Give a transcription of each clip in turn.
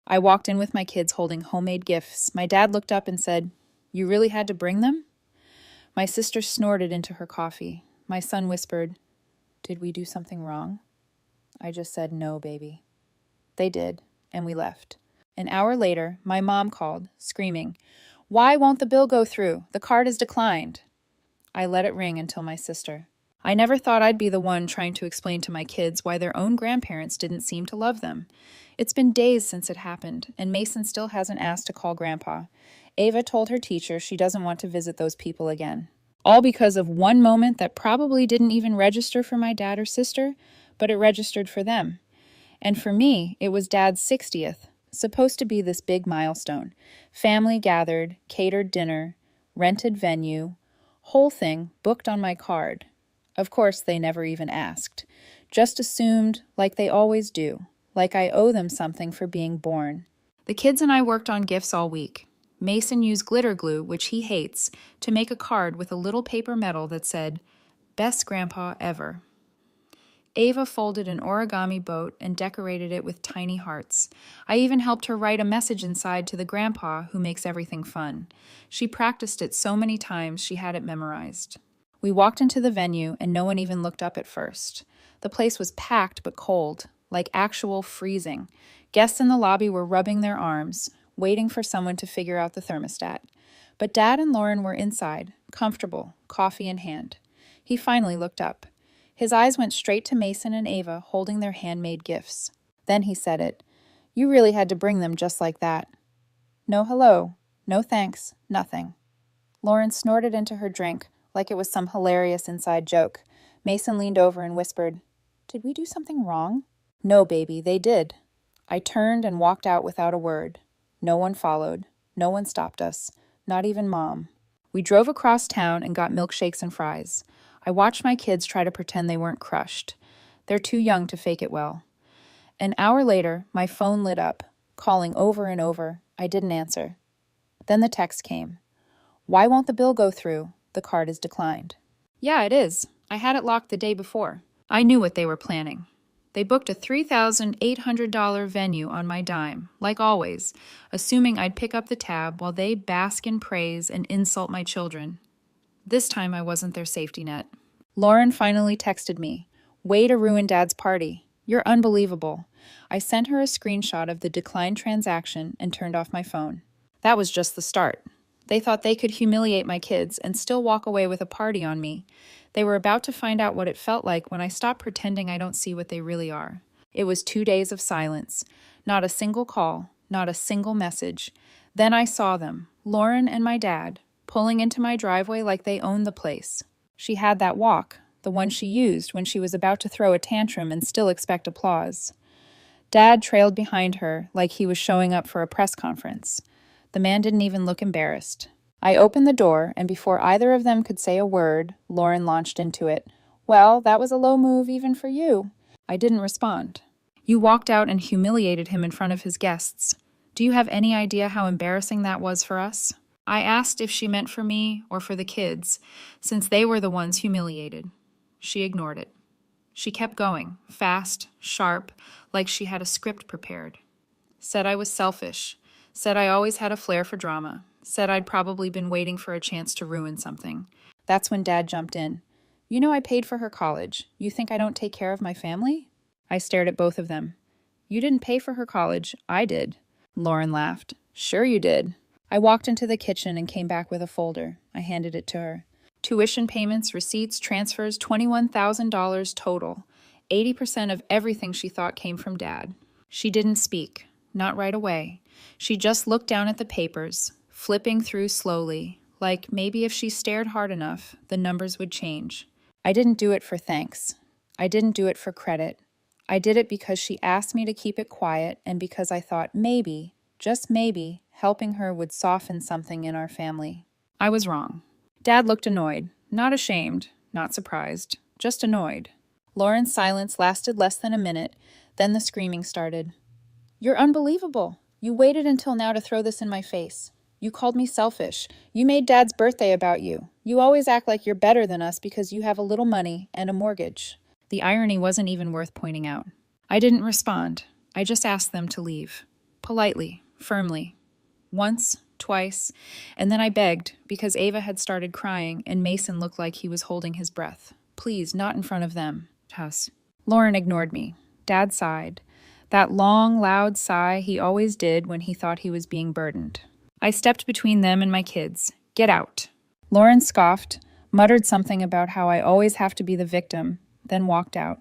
I walked in with my kids holding homemade gifts. My dad looked up and said, "You really had to bring them?" My sister snorted into her coffee. My son whispered, "Did we do something wrong?" I just said, "No, baby." They did, and we left. An hour later, my mom called, screaming, "Why won't the bill go through? The card is declined." I let it ring until my sister. I never thought I'd be the one trying to explain to my kids why their own grandparents didn't seem to love them. It's been days since it happened, and Mason still hasn't asked to call Grandpa. Ava told her teacher she doesn't want to visit those people again. All because of one moment that probably didn't even register for my dad or sister, but it registered for them. And for me, it was Dad's 60th, supposed to be this big milestone. Family gathered, catered dinner, rented venue, whole thing booked on my card. Of course, they never even asked. Just assumed, like they always do, like I owe them something for being born. The kids and I worked on gifts all week. Mason used glitter glue, which he hates, to make a card with a little paper medal that said, "Best Grandpa Ever." Ava folded an origami boat and decorated it with tiny hearts. I even helped her write a message inside to the grandpa who makes everything fun. She practiced it so many times she had it memorized. We walked into the venue and no one even looked up at first. The place was packed but cold, like actual freezing. Guests in the lobby were rubbing their arms, waiting for someone to figure out the thermostat. But Dad and Lauren were inside, comfortable, coffee in hand. He finally looked up. His eyes went straight to Mason and Ava holding their handmade gifts. Then he said it. "You really had to bring them just like that." No hello, no thanks, nothing. Lauren snorted into her drink like it was some hilarious inside joke. Mason leaned over and whispered, "Did we do something wrong?" "No, baby, they did." I turned and walked out without a word. No one followed. No one stopped us. Not even Mom. We drove across town and got milkshakes and fries. I watched my kids try to pretend they weren't crushed. They're too young to fake it well. An hour later, my phone lit up, calling over and over. I didn't answer. Then the text came. "Why won't the bill go through? The card is declined." Yeah, it is. I had it locked the day before. I knew what they were planning. They booked a $3,800 venue on my dime, like always, assuming I'd pick up the tab while they bask in praise and insult my children. This time I wasn't their safety net. Lauren finally texted me, "Way to ruin Dad's party. You're unbelievable." I sent her a screenshot of the declined transaction and turned off my phone. That was just the start. They thought they could humiliate my kids and still walk away with a party on me. They were about to find out what it felt like when I stopped pretending I don't see what they really are. It was 2 days of silence. Not a single call, not a single message. Then I saw them, Lauren and my dad, pulling into my driveway like they owned the place. She had that walk, the one she used when she was about to throw a tantrum and still expect applause. Dad trailed behind her like he was showing up for a press conference. The man didn't even look embarrassed. I opened the door, and before either of them could say a word, Lauren launched into it. "Well, that was a low move even for you." I didn't respond. "You walked out and humiliated him in front of his guests. Do you have any idea how embarrassing that was for us?" I asked if she meant for me or for the kids, since they were the ones humiliated. She ignored it. She kept going, fast, sharp, like she had a script prepared. Said I was selfish. Said I always had a flair for drama. Said I'd probably been waiting for a chance to ruin something. That's when Dad jumped in. "You know I paid for her college. You think I don't take care of my family?" I stared at both of them. "You didn't pay for her college. I did." Lauren laughed. "Sure you did." I walked into the kitchen and came back with a folder. I handed it to her. Tuition payments, receipts, transfers, $21,000 total. 80% of everything she thought came from Dad. She didn't speak. Not right away. She just looked down at the papers, flipping through slowly, like maybe if she stared hard enough, the numbers would change. I didn't do it for thanks. I didn't do it for credit. I did it because she asked me to keep it quiet and because I thought maybe, just maybe, helping her would soften something in our family. I was wrong. Dad looked annoyed, not ashamed, not surprised, just annoyed. Lauren's silence lasted less than a minute, then the screaming started. "You're unbelievable. You waited until now to throw this in my face. You called me selfish. You made Dad's birthday about you. You always act like you're better than us because you have a little money and a mortgage." The irony wasn't even worth pointing out. I didn't respond. I just asked them to leave. politely, firmly. Once, twice, and then I begged because Ava had started crying and Mason looked like he was holding his breath. Please, not in front of them. Huss. Lauren ignored me. Dad sighed. That long, loud sigh he always did when he thought he was being burdened. I stepped between them and my kids. Get out. Lauren scoffed, muttered something about how I always have to be the victim, then walked out.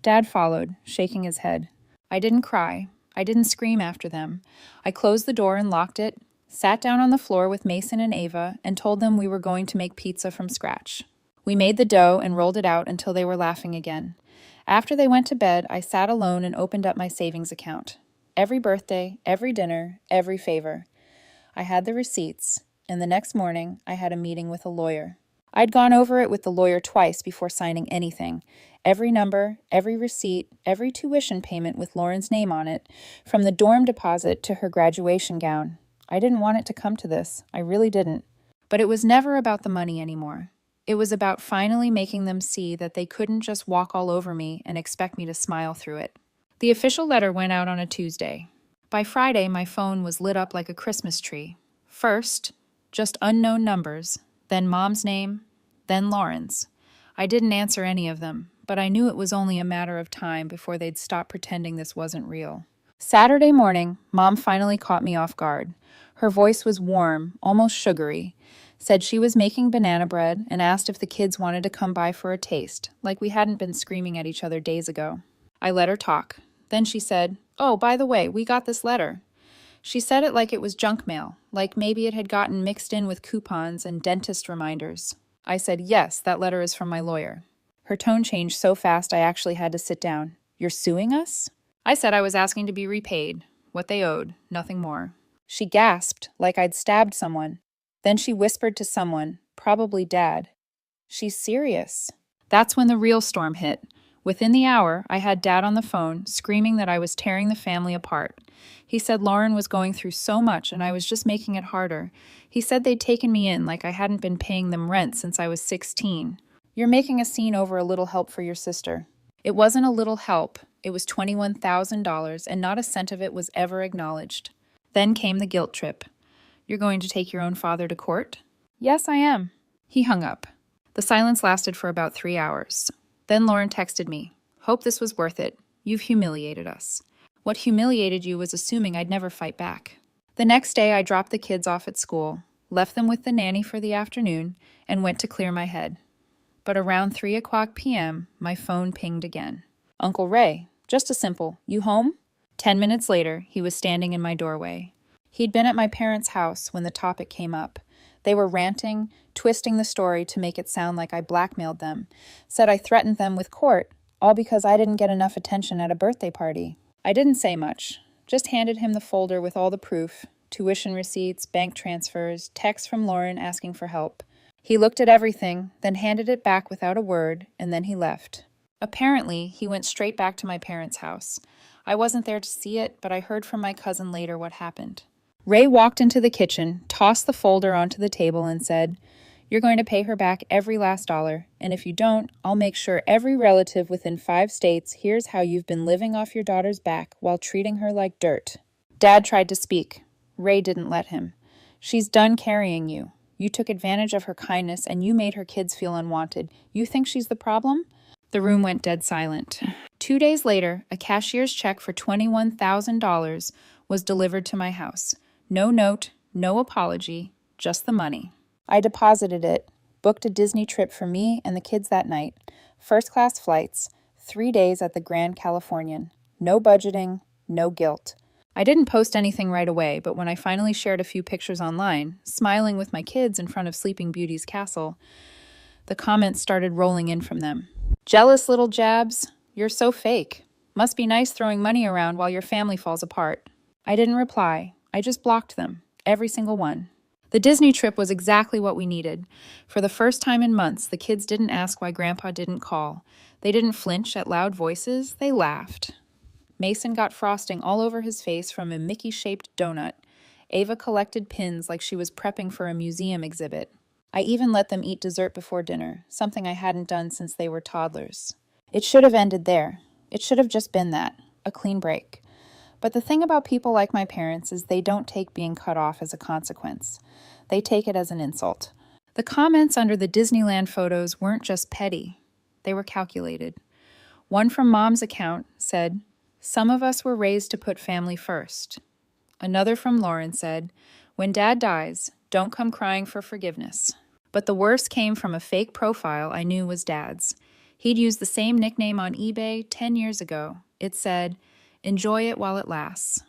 Dad followed, shaking his head. I didn't cry. I didn't scream after them. I closed the door and locked it, sat down on the floor with Mason and Ava, and told them we were going to make pizza from scratch. We made the dough and rolled it out until they were laughing again. After they went to bed, I sat alone and opened up my savings account. Every birthday, every dinner, every favor. I had the receipts, and the next morning I had a meeting with a lawyer. I'd gone over it with the lawyer twice before signing anything. Every number, every receipt, every tuition payment with Lauren's name on it, from the dorm deposit to her graduation gown. I didn't want it to come to this. I really didn't. But it was never about the money anymore. It was about finally making them see that they couldn't just walk all over me and expect me to smile through it. The official letter went out on a Tuesday. By Friday, my phone was lit up like a Christmas tree. First, just unknown numbers, then Mom's name, then Lauren's. I didn't answer any of them, but I knew it was only a matter of time before they'd stop pretending this wasn't real. Saturday morning, Mom finally caught me off guard. Her voice was warm, almost sugary, said she was making banana bread and asked if the kids wanted to come by for a taste, like we hadn't been screaming at each other days ago. I let her talk. Then she said, "Oh, by the way, we got this letter." She said it like it was junk mail, like maybe it had gotten mixed in with coupons and dentist reminders. I said, "Yes, that letter is from my lawyer." Her tone changed so fast I actually had to sit down. "You're suing us?" I said I was asking to be repaid, what they owed, nothing more. She gasped, like I'd stabbed someone. Then she whispered to someone, probably Dad, "She's serious." That's when the real storm hit. Within the hour, I had Dad on the phone, screaming that I was tearing the family apart. He said Lauren was going through so much and I was just making it harder. He said they'd taken me in like I hadn't been paying them rent since I was 16. "You're making a scene over a little help for your sister." It wasn't a little help. It was $21,000, and not a cent of it was ever acknowledged. Then came the guilt trip. "You're going to take your own father to court?" "Yes, I am." He hung up. The silence lasted for about 3 hours. Then Lauren texted me, "Hope this was worth it. You've humiliated us." What humiliated you was assuming I'd never fight back. The next day, I dropped the kids off at school, left them with the nanny for the afternoon, and went to clear my head. But around 3:00 p.m., my phone pinged again. "Uncle Ray," just a simple, "You home?" 10 minutes later, he was standing in my doorway. He'd been at my parents' house when the topic came up. They were ranting, twisting the story to make it sound like I blackmailed them, said I threatened them with court, all because I didn't get enough attention at a birthday party. I didn't say much, just handed him the folder with all the proof, tuition receipts, bank transfers, texts from Lauren asking for help. He looked at everything, then handed it back without a word, and then he left. Apparently, he went straight back to my parents' house. I wasn't there to see it, but I heard from my cousin later what happened. Ray walked into the kitchen, tossed the folder onto the table, and said, "You're going to pay her back every last dollar, and if you don't, I'll make sure every relative within 5 states hears how you've been living off your daughter's back while treating her like dirt." Dad tried to speak. Ray didn't let him. "She's done carrying you. You took advantage of her kindness, and you made her kids feel unwanted. You think she's the problem?" The room went dead silent. 2 days later, a cashier's check for $21,000 was delivered to my house. No note, no apology, just the money. I deposited it, booked a Disney trip for me and the kids that night. First-class flights, 3 days at the Grand Californian. No budgeting, no guilt. I didn't post anything right away, but when I finally shared a few pictures online, smiling with my kids in front of Sleeping Beauty's castle, the comments started rolling in from them. "Jealous little jabs, you're so fake. Must be nice throwing money around while your family falls apart." I didn't reply. I just blocked them, every single one. The Disney trip was exactly what we needed. For the first time in months, the kids didn't ask why Grandpa didn't call. They didn't flinch at loud voices, they laughed. Mason got frosting all over his face from a Mickey-shaped donut. Ava collected pins like she was prepping for a museum exhibit. I even let them eat dessert before dinner, something I hadn't done since they were toddlers. It should have ended there. It should have just been that, a clean break. But the thing about people like my parents is they don't take being cut off as a consequence. They take it as an insult. The comments under the Disneyland photos weren't just petty. They were calculated. One from Mom's account said, "Some of us were raised to put family first." Another from Lauren said, "When Dad dies, don't come crying for forgiveness." But the worst came from a fake profile I knew was Dad's. He'd used the same nickname on eBay 10 years ago. It said, "Enjoy it while it lasts."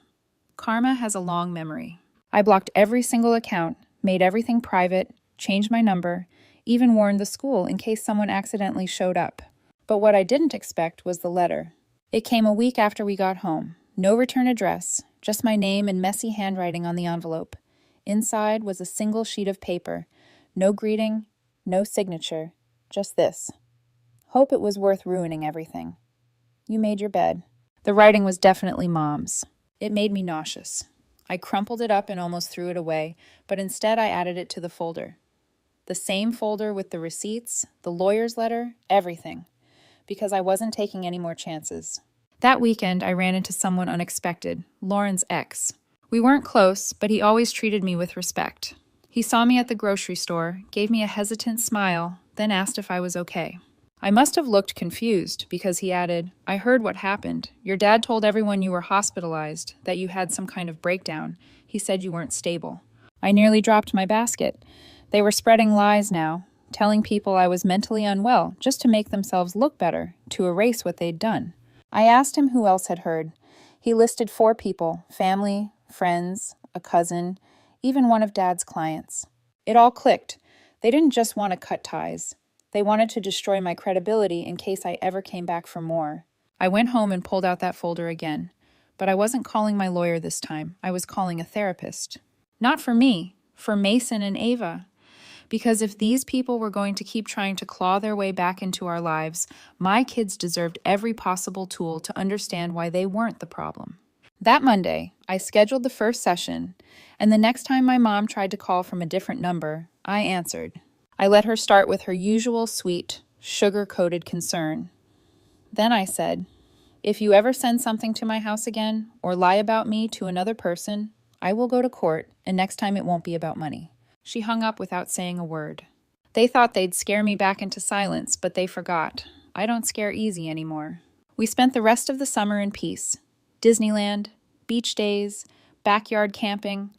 Karma has a long memory. I blocked every single account, made everything private, changed my number, even warned the school in case someone accidentally showed up. But what I didn't expect was the letter. It came a week after we got home. No return address, just my name and messy handwriting on the envelope. Inside was a single sheet of paper. No greeting, no signature, just this. "Hope it was worth ruining everything. You made your bed." The writing was definitely Mom's. It made me nauseous. I crumpled it up and almost threw it away, but instead I added it to the folder. The same folder with the receipts, the lawyer's letter, everything. Because I wasn't taking any more chances. That weekend, I ran into someone unexpected, Lauren's ex. We weren't close, but he always treated me with respect. He saw me at the grocery store, gave me a hesitant smile, then asked if I was okay. I must have looked confused because he added, "I heard what happened. Your dad told everyone you were hospitalized, that you had some kind of breakdown. He said you weren't stable." I nearly dropped my basket. They were spreading lies now, telling people I was mentally unwell just to make themselves look better, to erase what they'd done. I asked him who else had heard. He listed 4 people, family, friends, a cousin, even one of Dad's clients. It all clicked. They didn't just want to cut ties. They wanted to destroy my credibility in case I ever came back for more. I went home and pulled out that folder again. But I wasn't calling my lawyer this time. I was calling a therapist. Not for me, for Mason and Ava. Because if these people were going to keep trying to claw their way back into our lives, my kids deserved every possible tool to understand why they weren't the problem. That Monday, I scheduled the first session, and the next time my mom tried to call from a different number, I answered. I let her start with her usual sweet, sugar-coated concern. Then I said, "If you ever send something to my house again, or lie about me to another person, I will go to court, and next time it won't be about money." She hung up without saying a word. They thought they'd scare me back into silence, but they forgot. I don't scare easy anymore. We spent the rest of the summer in peace. Disneyland, beach days, backyard camping.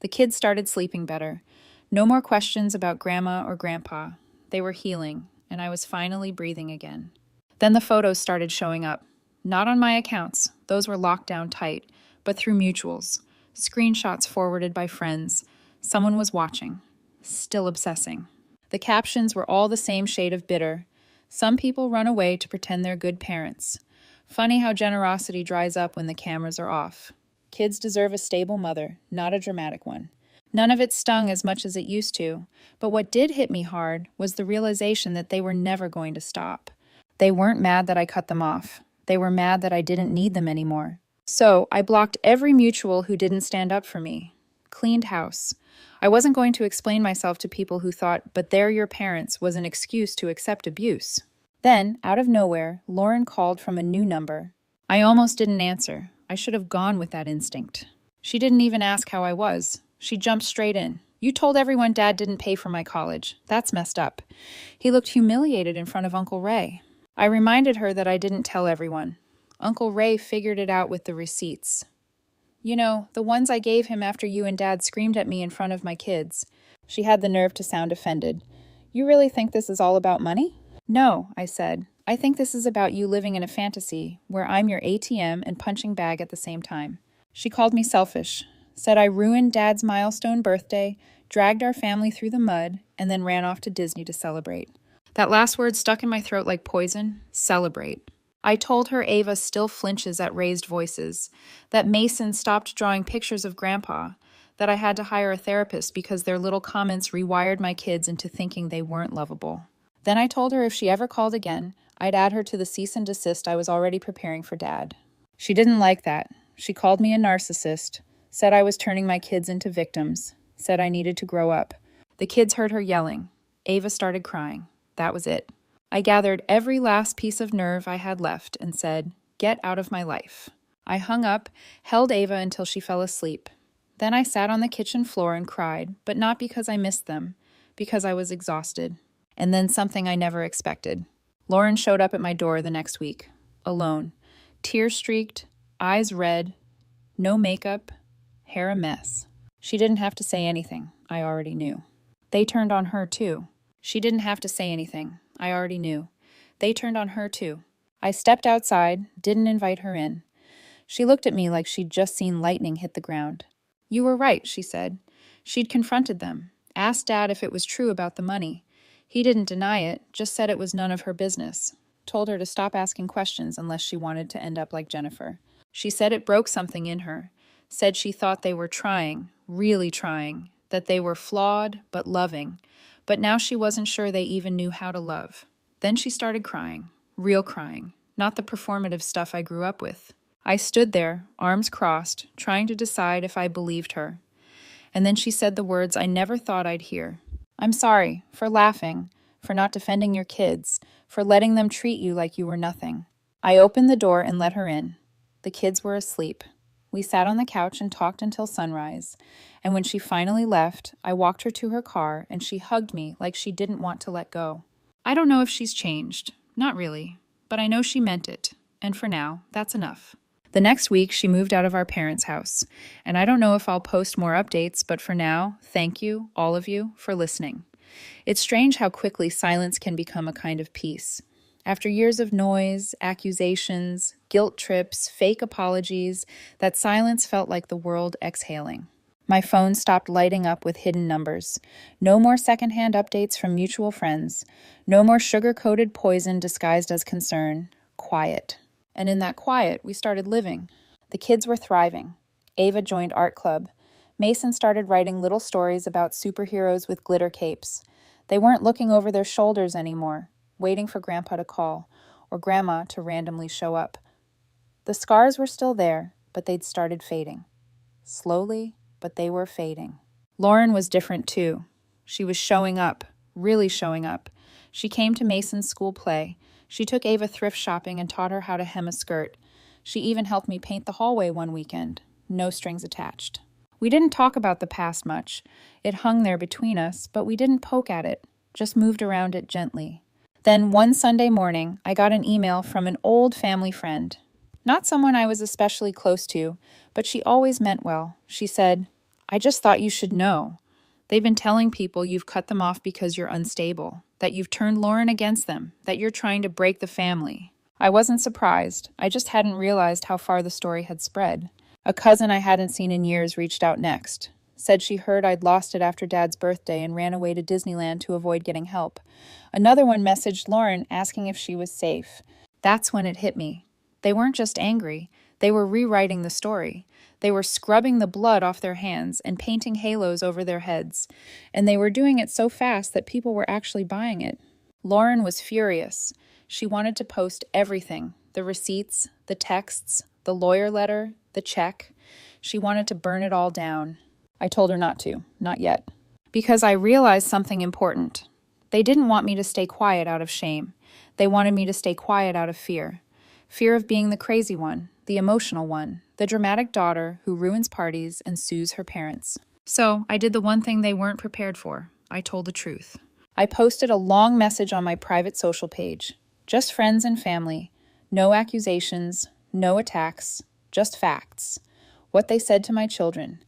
The kids started sleeping better. No more questions about Grandma or Grandpa. They were healing, and I was finally breathing again. Then the photos started showing up. Not on my accounts, those were locked down tight, but through mutuals. Screenshots forwarded by friends. Someone was watching, still obsessing. The captions were all the same shade of bitter. Some people run away to pretend they're good parents. Funny how generosity dries up when the cameras are off. Kids deserve a stable mother, not a dramatic one. None of it stung as much as it used to, but what did hit me hard was the realization that they were never going to stop. They weren't mad that I cut them off. They were mad that I didn't need them anymore. So I blocked every mutual who didn't stand up for me. Cleaned house. I wasn't going to explain myself to people who thought, "But they're your parents," was an excuse to accept abuse. Then, out of nowhere, Lauren called from a new number. I almost didn't answer. I should have gone with that instinct. She didn't even ask how I was. She jumped straight in. "You told everyone Dad didn't pay for my college. That's messed up." He looked humiliated in front of Uncle Ray. I reminded her that I didn't tell everyone. Uncle Ray figured it out with the receipts. "You know, the ones I gave him after you and Dad screamed at me in front of my kids." She had the nerve to sound offended. "You really think this is all about money?" "No," I said. "I think this is about you living in a fantasy where I'm your ATM and punching bag at the same time." She called me selfish, said I ruined Dad's milestone birthday, dragged our family through the mud, and then ran off to Disney to celebrate. That last word stuck in my throat like poison. Celebrate. I told her Ava still flinches at raised voices, that Mason stopped drawing pictures of Grandpa, that I had to hire a therapist because their little comments rewired my kids into thinking they weren't lovable. Then I told her if she ever called again, I'd add her to the cease and desist I was already preparing for Dad. She didn't like that. She called me a narcissist, said I was turning my kids into victims, said I needed to grow up. The kids heard her yelling. Ava started crying. That was it. I gathered every last piece of nerve I had left and said, "Get out of my life." I hung up, held Ava until she fell asleep. Then I sat on the kitchen floor and cried, but not because I missed them, because I was exhausted. And then something I never expected. Lauren showed up at my door the next week, alone, tear-streaked, eyes red, no makeup, hair a mess. She didn't have to say anything. I already knew. They turned on her, too. She didn't have to say anything. I already knew. They turned on her, too. I stepped outside, didn't invite her in. She looked at me like she'd just seen lightning hit the ground. You were right, she said. She'd confronted them, asked Dad if it was true about the money. He didn't deny it, just said it was none of her business. Told her to stop asking questions unless she wanted to end up like Jennifer. She said it broke something in her. Said she thought they were trying, really trying, that they were flawed but loving. But now she wasn't sure they even knew how to love. Then she started crying, real crying, not the performative stuff I grew up with. I stood there, arms crossed, trying to decide if I believed her. And then she said the words I never thought I'd hear. I'm sorry for laughing, for not defending your kids, for letting them treat you like you were nothing. I opened the door and let her in. The kids were asleep. We sat on the couch and talked until sunrise. And when she finally left, I walked her to her car and she hugged me like she didn't want to let go. I don't know if she's changed. Not really. But I know she meant it. And for now, that's enough. The next week, she moved out of our parents' house. And I don't know if I'll post more updates, but for now, thank you, all of you, for listening. It's strange how quickly silence can become a kind of peace. After years of noise, accusations, guilt trips, fake apologies, that silence felt like the world exhaling. My phone stopped lighting up with hidden numbers. No more secondhand updates from mutual friends. No more sugar-coated poison disguised as concern. Quiet. And in that quiet, we started living. The kids were thriving. Ava joined art club. Mason started writing little stories about superheroes with glitter capes. They weren't looking over their shoulders anymore, waiting for Grandpa to call, or Grandma to randomly show up. The scars were still there, but they'd started fading. Slowly, but they were fading. Lauren was different too. She was showing up, really showing up. She came to Mason's school play. She took Ava thrift shopping and taught her how to hem a skirt. She even helped me paint the hallway one weekend. No strings attached. We didn't talk about the past much. It hung there between us, but we didn't poke at it, just moved around it gently. Then one Sunday morning, I got an email from an old family friend. Not someone I was especially close to, but she always meant well. She said, I just thought you should know. They've been telling people you've cut them off because you're unstable, that you've turned Lauren against them, that you're trying to break the family. I wasn't surprised. I just hadn't realized how far the story had spread. A cousin I hadn't seen in years reached out next. Said she heard I'd lost it after Dad's birthday and ran away to Disneyland to avoid getting help. Another one messaged Lauren asking if she was safe. That's when it hit me. They weren't just angry. They were rewriting the story. They were scrubbing the blood off their hands and painting halos over their heads. And they were doing it so fast that people were actually buying it. Lauren was furious. She wanted to post everything. The receipts, the texts, the lawyer letter, the check. She wanted to burn it all down. I told her not to, not yet. Because I realized something important. They didn't want me to stay quiet out of shame. They wanted me to stay quiet out of fear. Fear of being the crazy one, the emotional one, the dramatic daughter who ruins parties and sues her parents. So I did the one thing they weren't prepared for. I told the truth. I posted a long message on my private social page. Just friends and family. No accusations, no attacks, just facts. What they said to my children.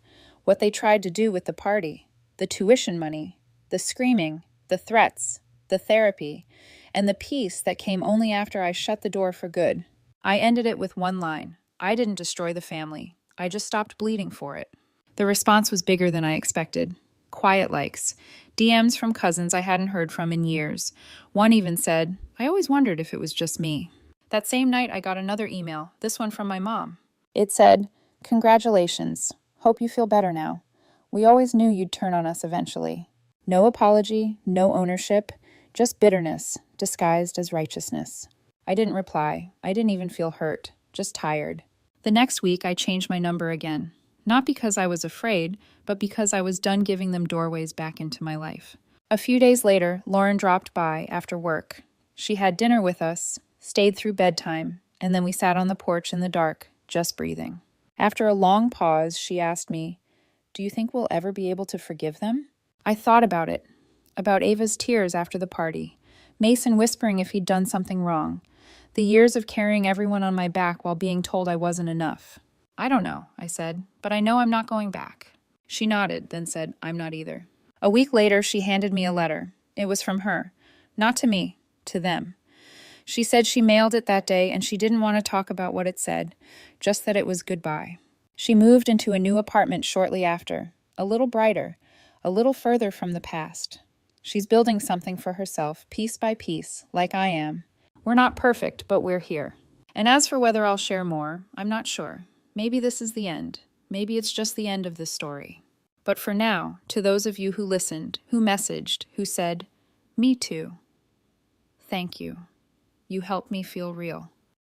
What they tried to do with the party. The tuition money. The screaming. The threats. The therapy. And the peace that came only after I shut the door for good. I ended it with one line. I didn't destroy the family. I just stopped bleeding for it. The response was bigger than I expected. Quiet likes. DMs from cousins I hadn't heard from in years. One even said, I always wondered if it was just me. That same night I got another email, this one from my mom. It said, Congratulations. Hope you feel better now. We always knew you'd turn on us eventually. No apology, no ownership, just bitterness, disguised as righteousness. I didn't reply. I didn't even feel hurt, just tired. The next week, I changed my number again. Not because I was afraid, but because I was done giving them doorways back into my life. A few days later, Lauren dropped by after work. She had dinner with us, stayed through bedtime, and then we sat on the porch in the dark, just breathing. After a long pause, she asked me, "Do you think we'll ever be able to forgive them?" I thought about it, about Ava's tears after the party, Mason whispering if he'd done something wrong, the years of carrying everyone on my back while being told I wasn't enough. "I don't know," I said, "but I know I'm not going back." She nodded, then said, "I'm not either." A week later, she handed me a letter. It was from her. Not to me, to them. She said she mailed it that day and she didn't want to talk about what it said, just that it was goodbye. She moved into a new apartment shortly after, a little brighter, a little further from the past. She's building something for herself, piece by piece, like I am. We're not perfect, but we're here. And as for whether I'll share more, I'm not sure. Maybe this is the end. Maybe it's just the end of this story. But for now, to those of you who listened, who messaged, who said, "Me too," thank you. You helped me feel real.